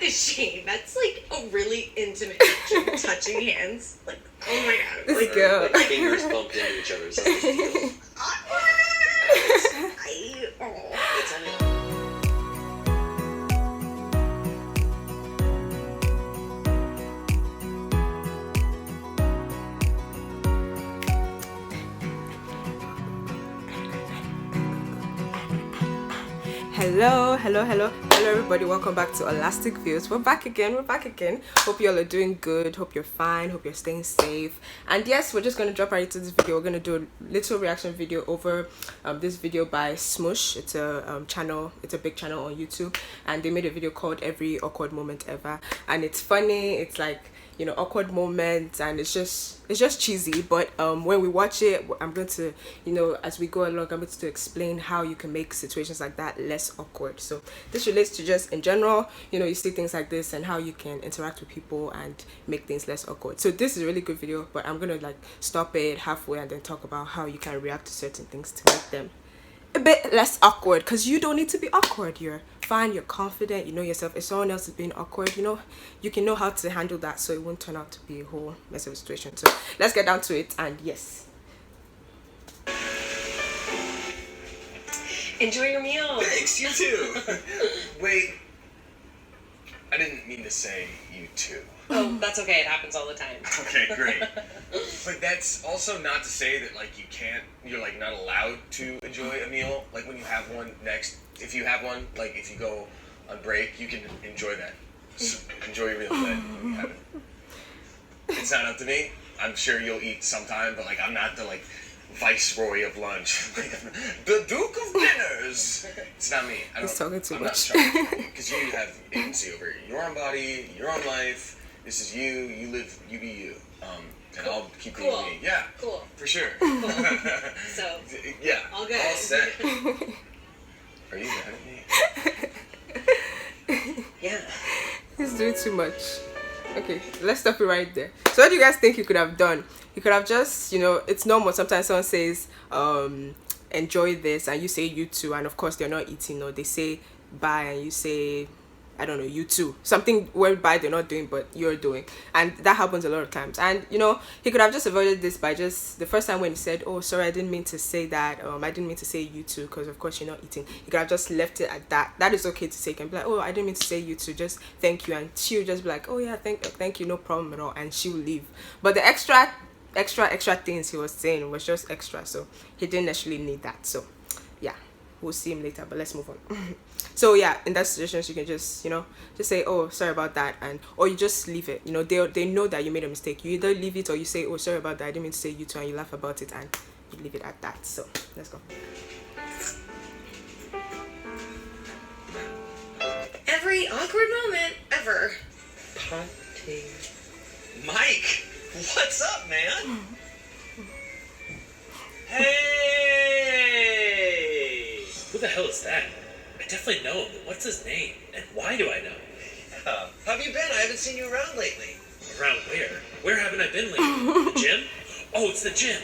Shane, that's like a really intimate action, touching hands. Like, oh my god. This Like, girl. Like fingers bumped into each other. So it's only... Hello everybody, welcome back to Elastic Views. We're back again. Hope you all are doing good, hope you're fine, hope you're staying safe. And yes, we're just going to drop right into this video. We're going to do a little reaction video over this video by Smosh. It's a channel, it's a big channel on YouTube, and they made a video called Every Awkward Moment Ever, and it's funny. It's like, you know, awkward moments, and it's just cheesy, but when we watch it, I'm going to, you know, as we go along, I'm going to explain how you can make situations like that less awkward. So this relates to just in general, you know, you see things like this and how you can interact with people and make things less awkward. So this is a really good video, but I'm gonna like stop it halfway and then talk about how you can react to certain things to make them a bit less awkward, because you don't need to be awkward. You're fine, you're confident, you know yourself. If someone else is being awkward, you know, you can know how to handle that, so it won't turn out to be a whole mess of a situation. So let's get down to it. And yes, enjoy your meal. Thanks, you too. Wait, I didn't mean to say you too. Oh, that's okay. It happens all the time. Okay, great. But that's also not to say that like you're like not allowed to enjoy a meal. Like when you have one next, if you have one, like if you go on break, you can enjoy that. So enjoy your meal then when you have it. It's not up to me. I'm sure you'll eat sometime, but like I'm not the like viceroy of lunch. The Duke of Dinners. It's not me. he's talking too much. Because you have agency over your own body, your own life. This is you. You live. You be you. And I'll keep being me. Yeah. Cool. For sure. Cool. So. Yeah. All good. All set. Are you mad at me? Yeah. He's doing too much. Okay, let's stop it right there. So what do you guys think you could have done? You could have just, you know, it's normal. Sometimes someone says, enjoy this, and you say you too, and of course they're not eating, or they say bye and you say, I don't know, you too. Something whereby they're not doing but you're doing. And that happens a lot of times. And, you know, he could have just avoided this by just, the first time when he said, oh, sorry, I didn't mean to say that. I didn't mean to say you too, because of course you're not eating. He could have just left it at that. That is okay to say. You can be like, oh, I didn't mean to say you too, just thank you. And she'll just be like, oh yeah, thank you, no problem at all. And she'll leave. But the extra things he was saying was just extra. So he didn't actually need that. So yeah, we'll see him later, but let's move on. So yeah, in that situation, you can just, you know, just say, oh, sorry about that, and or you just leave it. You know, they know that you made a mistake. You either leave it or you say, oh, sorry about that, I didn't mean to say you too, and you laugh about it and you leave it at that. So let's go. Every awkward moment ever. Party. Mike, what's up, man? Hey! Who the hell is that? I definitely know him, but what's his name? And why do I know him? How have you been? I haven't seen you around lately. Around where? Where haven't I been lately? The gym? Oh, it's the gym.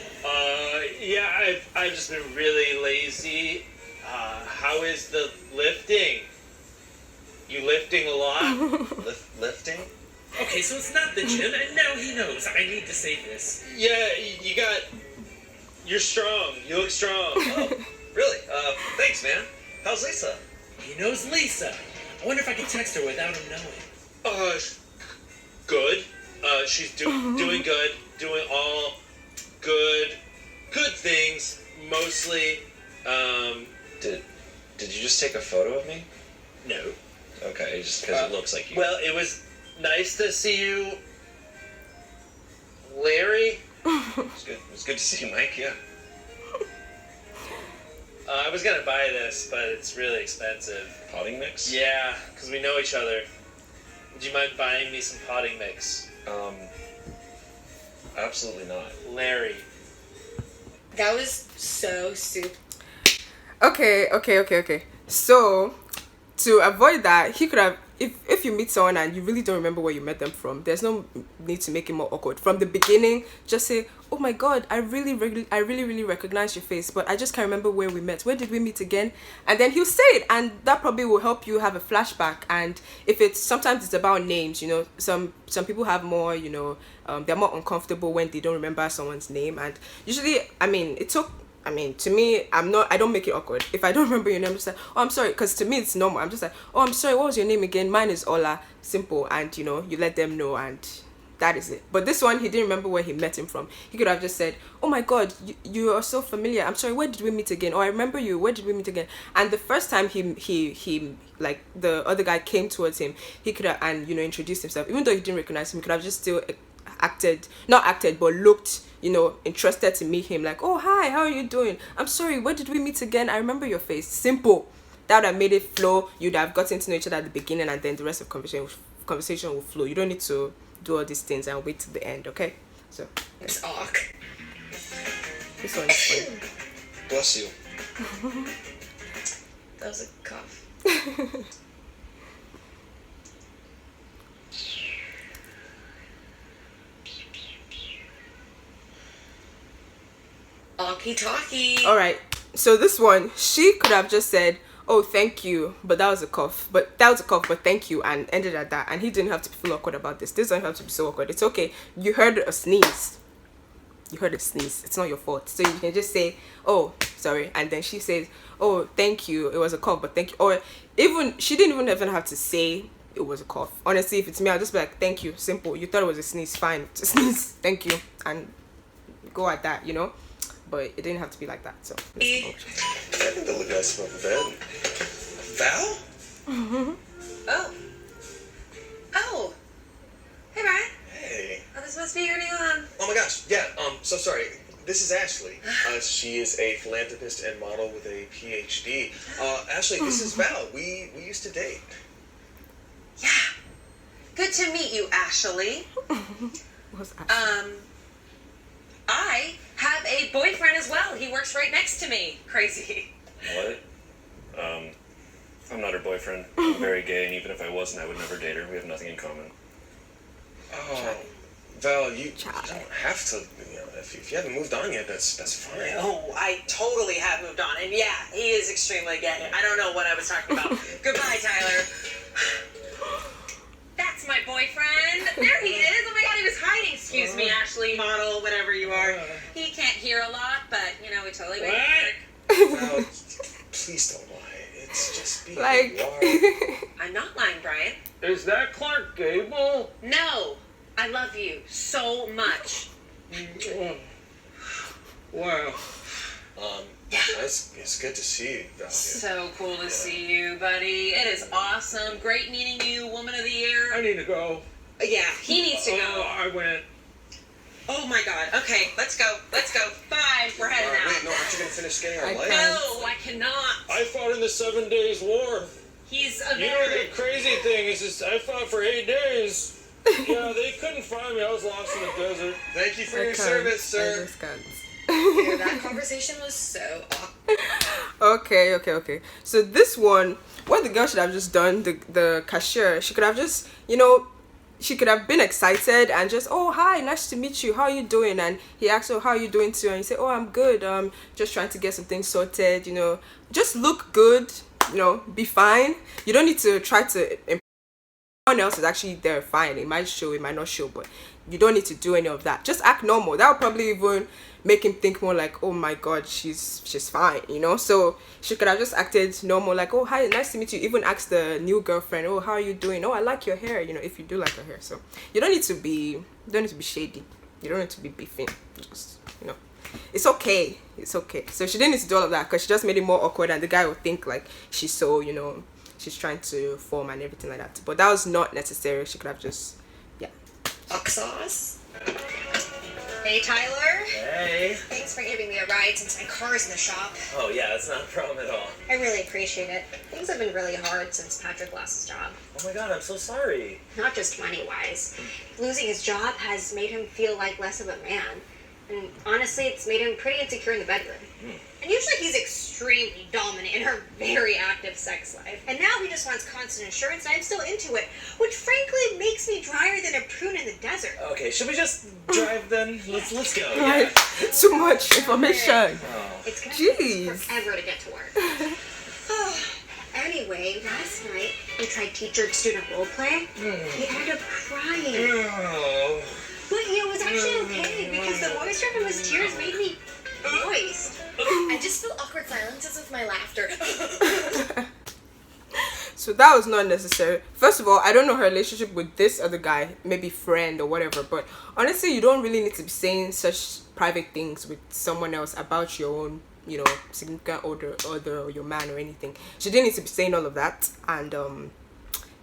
Yeah, I've just been really lazy. How is the lifting? You lifting a lot? Lifting? Okay, so it's not the gym, and now he knows. I need to say this. Yeah, you're strong. You look strong. Oh, really? Thanks, man. How's Lisa? He knows Lisa. I wonder if I can text her without him knowing. Good. She's doing good. Doing all good things. Mostly, Did you just take a photo of me? no. Okay, just because it looks like you. Well, it was nice to see you, Larry. It's good to see you, Mike. Yeah. I was gonna buy this, but it's really expensive. Potting mix? Yeah, because we know each other. Would you mind buying me some potting mix? Absolutely not. Larry. That was so stupid. Okay. So to avoid that, he could have if you meet someone and you really don't remember where you met them from, there's no need to make it more awkward. From the beginning, just say, oh my god, I really recognize your face, but I just can't remember where we met. Where did we meet again? And then he'll say it, and that probably will help you have a flashback. And if it's sometimes it's about names, you know, some people have more, you know, they're more uncomfortable when they don't remember someone's name. And usually, to me, I don't make it awkward. If I don't remember your name, I'm just like, oh, I'm sorry, because to me it's normal. I'm just like, oh, I'm sorry, what was your name again? Mine is Ola. Simple. And you know, you let them know, and that is it. But this one, he didn't remember where he met him from. He could have just said, oh my god, you are so familiar. I'm sorry, where did we meet again? Or I remember you, where did we meet again? And the first time he like the other guy came towards him, he could have, and you know, introduced himself. Even though he didn't recognize him, he could have just still not acted, but looked, you know, interested to meet him. Like, oh hi, how are you doing? I'm sorry, where did we meet again? I remember your face. Simple. That would have made it flow. You'd have gotten to know each other at the beginning, and then the rest of conversation will flow. You don't need to do all these things and wait till the end. Okay, so It's awk. this one is fun. Bless you. That was a cough. Walkie talkie. All right, so this one, she could have just said, oh thank you, but that was a cough, but thank you, and ended at that. And he didn't have to feel awkward about this. This doesn't have to be so awkward. It's okay. You heard a sneeze. It's not your fault. So you can just say, oh sorry, and then she says, oh thank you, it was a cough, but thank you. Or even she didn't even have to say it was a cough. Honestly, if it's me, I'll just be like, thank you. Simple. You thought it was a sneeze, fine, it's a sneeze, thank you, and go at that, you know. But it didn't have to be like that. So I think they look nice above the bed. Val? Oh. Hey, Brian. Hey. Oh, this must be your new Oh my gosh, yeah, so sorry. This is Ashley. She is a philanthropist and model with a PhD. Ashley, this is Val. We used to date. Yeah. Good to meet you, Ashley. What's Ashley? I have a boyfriend as well. He works right next to me. Crazy. What? I'm not her boyfriend. I'm very gay, and even if I wasn't, I would never date her. We have nothing in common. Oh, Val, you don't have to, you know, if you haven't moved on yet, that's fine. Oh, I totally have moved on. And yeah, he is extremely gay. I don't know what I was talking about. Goodbye, Tyler. That's my boyfriend. There he is. Oh my god, he was hiding. Excuse me, Ashley, model, whatever you are. He can't hear a lot, but, you know, we totally made it work. Val, please don't lie. It's just be Like- who you are. I'm not lying, Brian. Is that Clark Gable? No, I love you so much. Wow. It's good to see you, Val. So cool to see you, buddy. It is awesome. Great meeting you, Woman of the Year. I need to go. Yeah, he needs to Oh, go. I went. Oh my god. Okay, let's go. Bye. We're heading out. Wait, no, aren't you going to finish skinning our I lights? No, I cannot. I fought in the 7 Days War. He's a You know very... the crazy thing is I fought for 8 days. Yeah, they couldn't find me. I was lost in the desert. Thank you for I your can't. service, sir. I just can't. Yeah, that conversation was so awkward. Okay. So this one, what the girl should have just done, the cashier, she could have just, you know, she could have been excited and just, oh hi, nice to meet you, how are you doing? And he asked her, how are you doing too? And he said, oh, I'm good, just trying to get some things sorted, you know, just look good, you know, be fine. You don't need to try to impress someone else. Is actually there fine. It might show, it might not show, but you don't need to do any of that. Just act normal. That would probably even make him think more like, oh my god, she's fine, you know. So she could have just acted normal, like, oh hi, nice to meet you. Even ask the new girlfriend, oh how are you doing? Oh, I like your hair, you know, if you do like her hair. So you don't need to be shady. You don't need to be beefing. Just, you know, it's okay. So she didn't need to do all of that because she just made it more awkward, and the guy would think like she's so, you know, she's trying to form and everything like that. But that was not necessary. She could have just, yeah. Fuck sauce. Hey, Tyler. Hey. Thanks for giving me a ride since my car's in the shop. Oh, yeah, that's not a problem at all. I really appreciate it. Things have been really hard since Patrick lost his job. Oh my god, I'm so sorry. Not just money-wise. Losing his job has made him feel like less of a man. And honestly, it's made him pretty insecure in the bedroom. And usually he's extremely dominant in her very active sex life. And now he just wants constant assurance, and I'm still into it, which frankly makes me drier than a prune in the desert. Okay, should we just drive then? Let's go. Right. Too much information. It's gonna Jeez. take us forever to get to work. Anyway, last night we tried teacher-student role play. He ended up crying. Oh. But it was actually okay because the moisture from his tears made me moist. I just feel awkward silences with my laughter. So that was not necessary. First of all, I don't know her relationship with this other guy, maybe friend or whatever, but honestly, you don't really need to be saying such private things with someone else about your own, you know, significant other or your man or anything. She didn't need to be saying all of that. And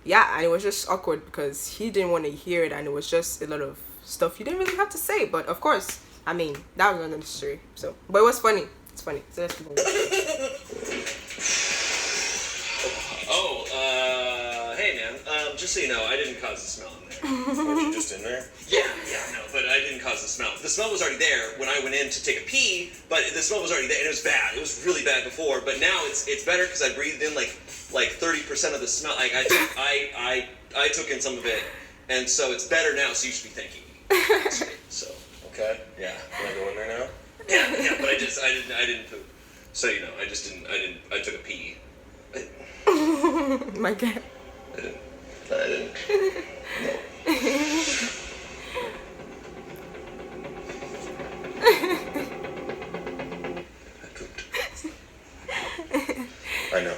yeah, and it was just awkward because he didn't want to hear it, and it was just a lot of stuff you didn't really have to say. But of course, I mean, that was not necessary. So, but it was funny. It's funny. So let's keep on. Hey man, just so you know, I didn't cause the smell in there. Weren't you just in there? Yeah, no, but I didn't cause the smell. The smell was already there when I went in to take a pee, but the smell was already there, and it was bad. It was really bad before, but now it's better because I breathed in like 30% of the smell. Like I took in some of it, and so it's better now. So you should be thanking me. So Okay. Yeah. Can I go in there now? yeah, but I didn't poop. So you know, I took a pee. My God. I didn't. No. I pooped. I know.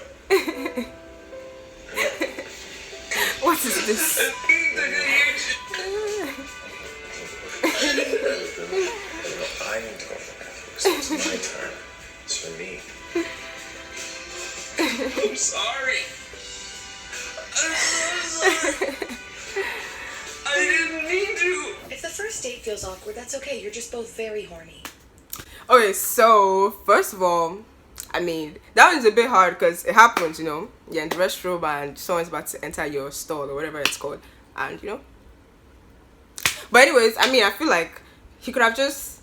What is this? I need to go for that. So it's my turn. It's for me. I'm sorry. I'm so sorry. I didn't mean to. If the first date feels awkward, that's okay. You're just both very horny. Okay, so first of all, I mean, that one's a bit hard because it happens, you know. You're in the restroom and someone's about to enter your stall or whatever it's called, and you know. But anyways, I mean, I feel like he could have just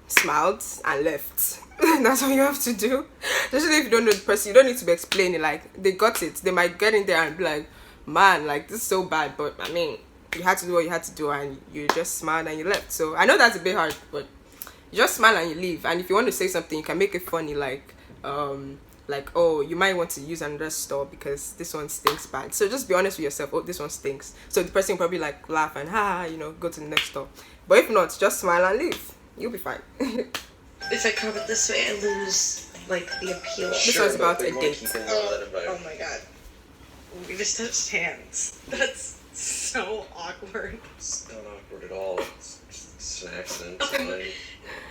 smiled and left. That's what you have to do. Especially if you don't know the person, you don't need to be explaining. Like, they got it. They might get in there and be like, man, like, this is so bad. But I mean, you had to do what you had to do, and you just smiled and you left. So I know that's a bit hard, but you just smile and you leave. And if you want to say something, you can make it funny, like oh, you might want to use another store because this one stinks bad. So just be honest with yourself. Oh, this one stinks. So the person will probably like laugh and you know, go to the next store. But if not, just smile and leave. You'll be fine. If I curve it this way, I lose, like, the appeal. This was about a you wanna date. keep it in that Oh environment. my god. We just touched hands. That's so awkward. It's not awkward at all. It's an accident. It's fine.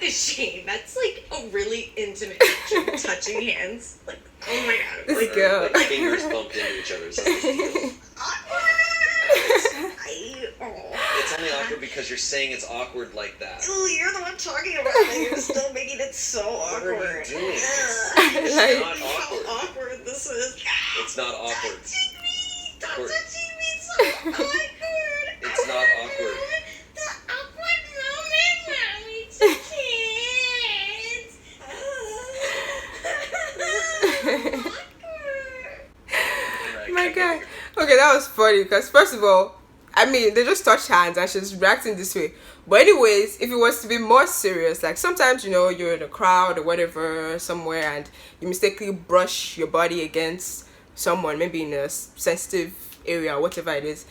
Shane, that's like a really intimate action, touching hands. Like, oh my god. This Like, girl. Like fingers bumped into each other. So it's only awkward because you're saying it's awkward like that. Ooh, you're the one talking about it. You're still making it so awkward. What are you doing? Ugh. Like- Not awkward. How awkward this is. It's not awkward. Touching me! Stop Awkward. touching me! So awkward! It's not awkward. The awkward moment when we took hands. Awkward. My God. Okay, that was funny because first of all, I mean, they just touched hands and she's reacting this way. But anyways, if it was to be more serious, like sometimes, you know, you're in a crowd or whatever somewhere and you mistakenly brush your body against someone, maybe in a sensitive area or whatever it is.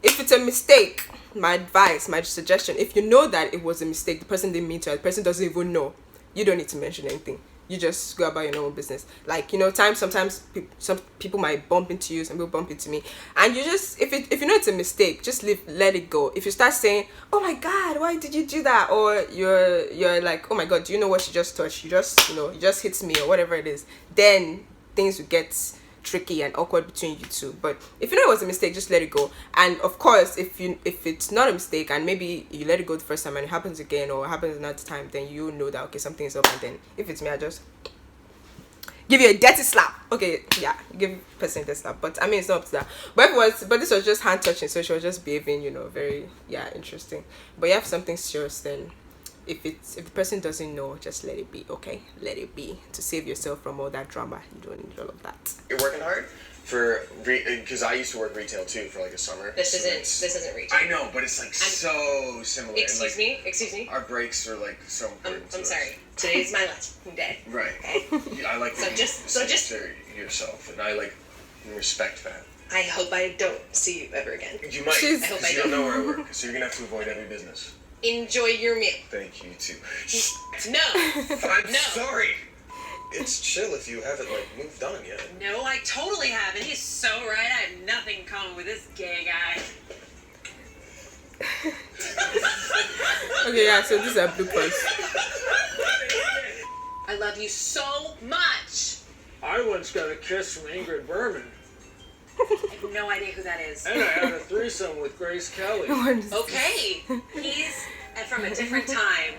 If it's a mistake, my advice, my suggestion, if you know that it was a mistake, the person didn't mean to, the person doesn't even know, you don't need to mention anything. You just go about your normal business. Like, you know, sometimes some people might bump into you, some people bump into me, and you just, if you know it's a mistake, just let it go. If you start saying, oh my God, why did you do that, or you're like, oh my God, do you know what she just touched? You just, you know, you just hit me or whatever it is, then things will get tricky and awkward between you two. But if you know it was a mistake, just let it go. And of course, if it's not a mistake and maybe you let it go the first time and it happens again or it happens another time, then you know that okay, something is up. And then if it's me, I just give you a dirty slap. Okay, yeah, you give the person a dirty slap. But I mean, it's not up to that. But this was just hand touching, so she was just behaving, you know, very interesting. But if something serious, then if the person doesn't know, just let it be. Okay, let it be, to save yourself from all that drama. You don't need all of that. You're working hard because I used to work retail too for like a summer. This isn't retail. I know, but it's like so similar. Excuse me. Our breaks are like so important. I'm sorry. Today's my last day. Right. Okay. I like So just yourself, and I like respect that. I hope I don't see you ever again. You might. She's- I hope Because I you don't don't. know where I work, so you're gonna have to avoid every business. Enjoy your meal. Thank you too. No. I'm No. sorry. It's chill if you haven't like moved on yet. No, I totally haven't. He's so right. I have nothing in common with this gay guy. Okay, yeah, so these are bloopers. I love you so much. I once got a kiss from Ingrid Bergman, I have no idea who that is. and I had a threesome with Grace Kelly. Okay, he's from a different time.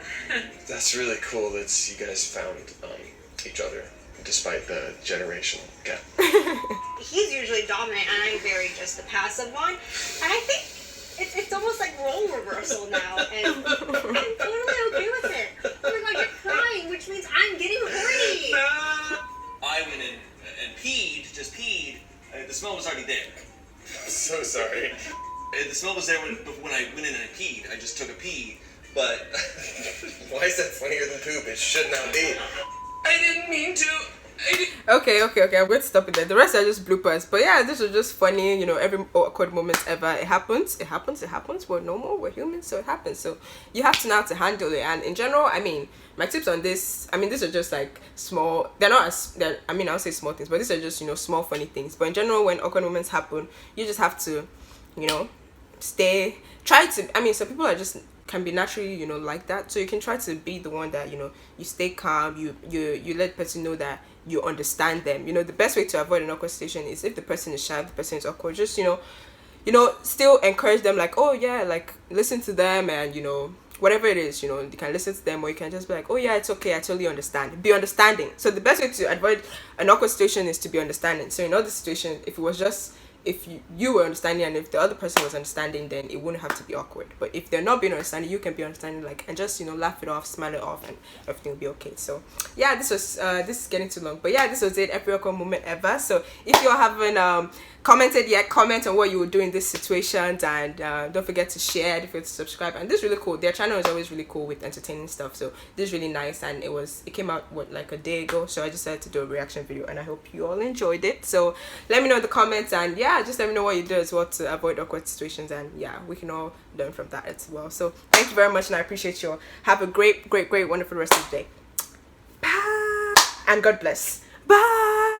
That's really cool that you guys found each other despite the generational gap. He's usually dominant, and I'm very just the passive one. And I think it's almost like role reversal now, and I'm totally okay with it. Oh my god, you're crying, which means I'm getting horny. I went in and just peed. The smell was already there. I'm so sorry. The smell was there when I went in and I peed. I just took a pee, but Why is that funnier than poop? It should not be. I didn't mean to. Okay, I'm going to stop it there. The rest are just bloopers. But yeah, this was just funny, you know, every awkward moment ever. It happens. We're normal, we're humans, so it happens. So you have to know how to handle it. And in general, I mean, my tips on this, I mean, these are just like small, I'll say small things, but these are just, you know, small funny things. But in general, when awkward moments happen, you just have to, you know, some people can be naturally, you know, like that. So you can try to be the one that, you know, you stay calm, you let the person know that you understand them. You know, the best way to avoid an awkward situation is if the person is shy, if the person is awkward, just, you know, still encourage them, like, oh yeah, like listen to them, and you know, whatever it is, you know, you can listen to them, or you can just be like, oh yeah, it's okay, I totally understand. Be understanding. So the best way to avoid an awkward situation is to be understanding. So in other situation, if you were understanding and if the other person was understanding, then it wouldn't have to be awkward. But if they're not being understanding, you can be understanding, like, and just, you know, laugh it off, smile it off, and everything will be okay. So yeah, this is getting too long, but yeah, this was it, every awkward moment ever. So if you haven't commented yet, comment on what you would do in these situations, and don't forget to share, don't forget to subscribe. And this is really cool. Their channel is always really cool with entertaining stuff, so this is really nice. And it came out like a day ago, so I decided to do a reaction video, and I hope you all enjoyed it. So let me know in the comments, and yeah, just let me know what you do as well to avoid awkward situations, and yeah, we can all learn from that as well. So thank you very much, and I appreciate you all. Have a great wonderful rest of the day. Bye, and God bless. Bye.